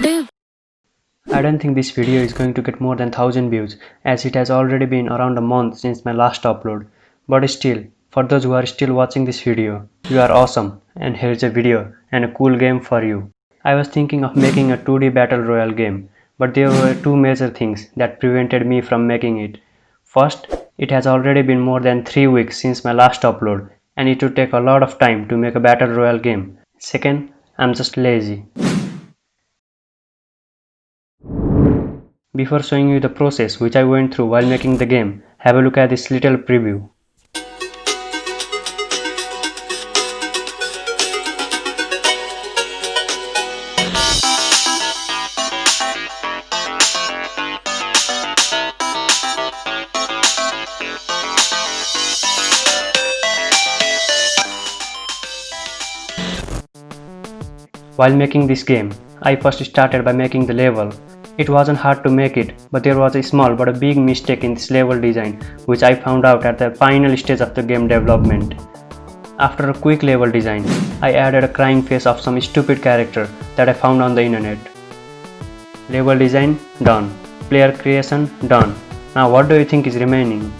Damn. I don't think this video is going to get more than 1000 views as it has already been around a month since my last upload. But still, for those who are still watching this video, you are awesome and here is a video and a cool game for you. I was thinking of making a 2D battle royale game, but there were two major things that prevented me from making it. First, it has already been more than 3 weeks since my last upload and it would take a lot of time to make a battle royale game. Second, I'm just lazy. Before showing you the process which I went through while making the game, have a look at this little preview. While making this game, I first started by making the level. It wasn't hard to make it, but there was a small but a big mistake in this level design which I found out at the final stage of the game development. After a quick level design, I added a crying face of some stupid character that I found on the internet. Level design done. Player creation done. Now what do you think is remaining?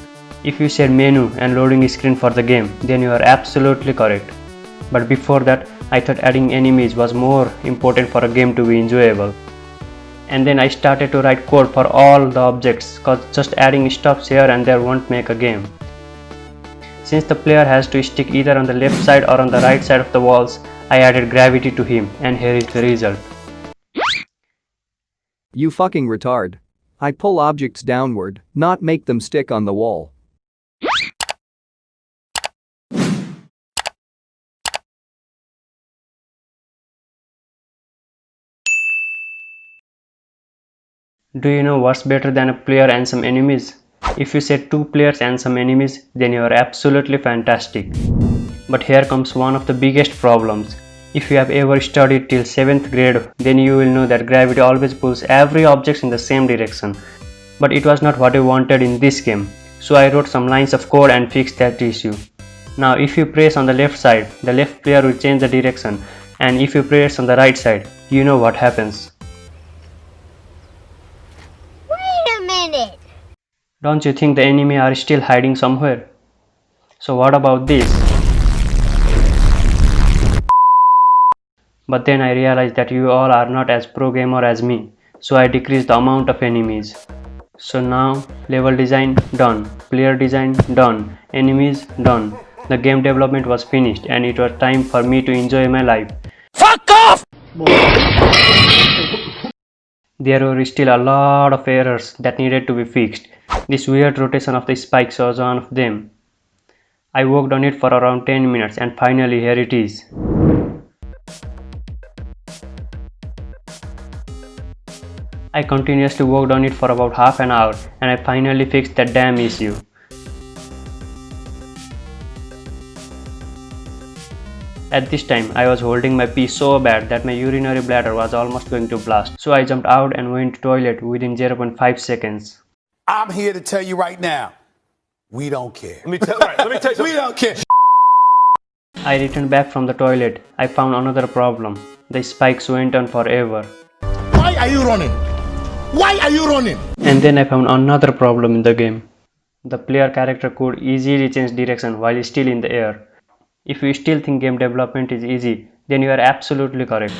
If you said menu and loading screen for the game, then you are absolutely correct. But before that, I thought adding enemies was more important for a game to be enjoyable. And then I started to write code for all the objects cause just adding stuff here and there won't make a game. Since the player has to stick either on the left side or on the right side of the walls, I added gravity to him and here is the result. You fucking retard. I pull objects downward, not make them stick on the wall. Do you know what's better than a player and some enemies? If you said 2 players and some enemies, then you are absolutely fantastic. But here comes one of the biggest problems. If you have ever studied till 7th grade, then you will know that gravity always pulls every object in the same direction. But it was not what I wanted in this game, so I wrote some lines of code and fixed that issue. Now if you press on the left side, the left player will change the direction, and if you press on the right side, you know what happens. Don't you think the enemy are still hiding somewhere? So what about this? But then I realized that you all are not as pro gamer as me, so I decreased the amount of enemies. So now level design done, player design done, enemies done. The game development was finished and it was time for me to enjoy my life. Fuck off! There were still a lot of errors that needed to be fixed. This weird rotation of the spikes was one of them. I worked on it for around 10 minutes and finally here it is. I continuously worked on it for about half an hour and I finally fixed that damn issue. At this time, I was holding my pee so bad that my urinary bladder was almost going to blast. So I jumped out and went to the toilet within 0.5 seconds. I'm here to tell you right now, we don't care. Let me tell you. We don't care. I returned back from the toilet. I found another problem. The spikes went on forever. Why are you running? Why are you running? And then I found another problem in the game. The player character could easily change direction while still in the air. If you still think game development is easy, then you are absolutely correct.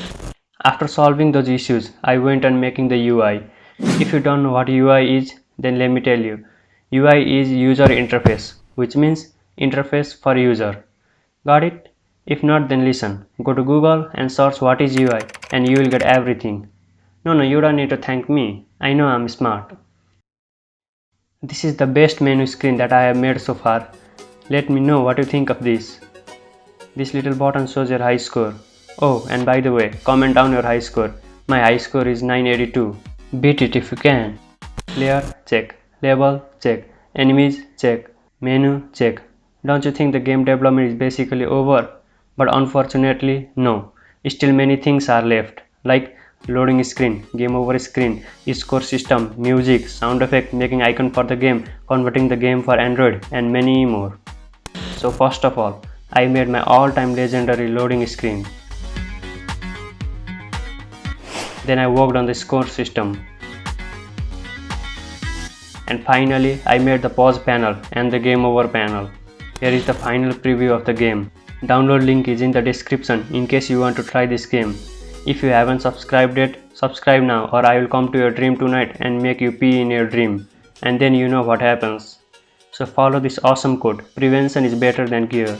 After solving those issues, I went on making the UI. If you don't know what UI is, then let me tell you. UI is user interface, which means interface for user. Got it? If not, then listen. Go to Google and search what is UI and you will get everything. No, you don't need to thank me. I know I'm smart. This is the best menu screen that I have made so far. Let me know what you think of this. This little button shows your high score. Oh, and by the way, comment down your high score. My high score is 982. Beat it if you can. Player, check. Level, check. Enemies, check. Menu, check. Don't you think the game development is basically over? But unfortunately, no. Still many things are left, like loading screen, game over screen, score system, music, sound effect, making icon for the game, converting the game for Android, and many more. So first of all, I made my all-time legendary loading screen. Then I worked on the score system. And finally, I made the pause panel and the game over panel. Here is the final preview of the game. Download link is in the description in case you want to try this game. If you haven't subscribed yet, subscribe now or I will come to your dream tonight and make you pee in your dream. And then you know what happens. So follow this awesome code. Prevention is better than cure.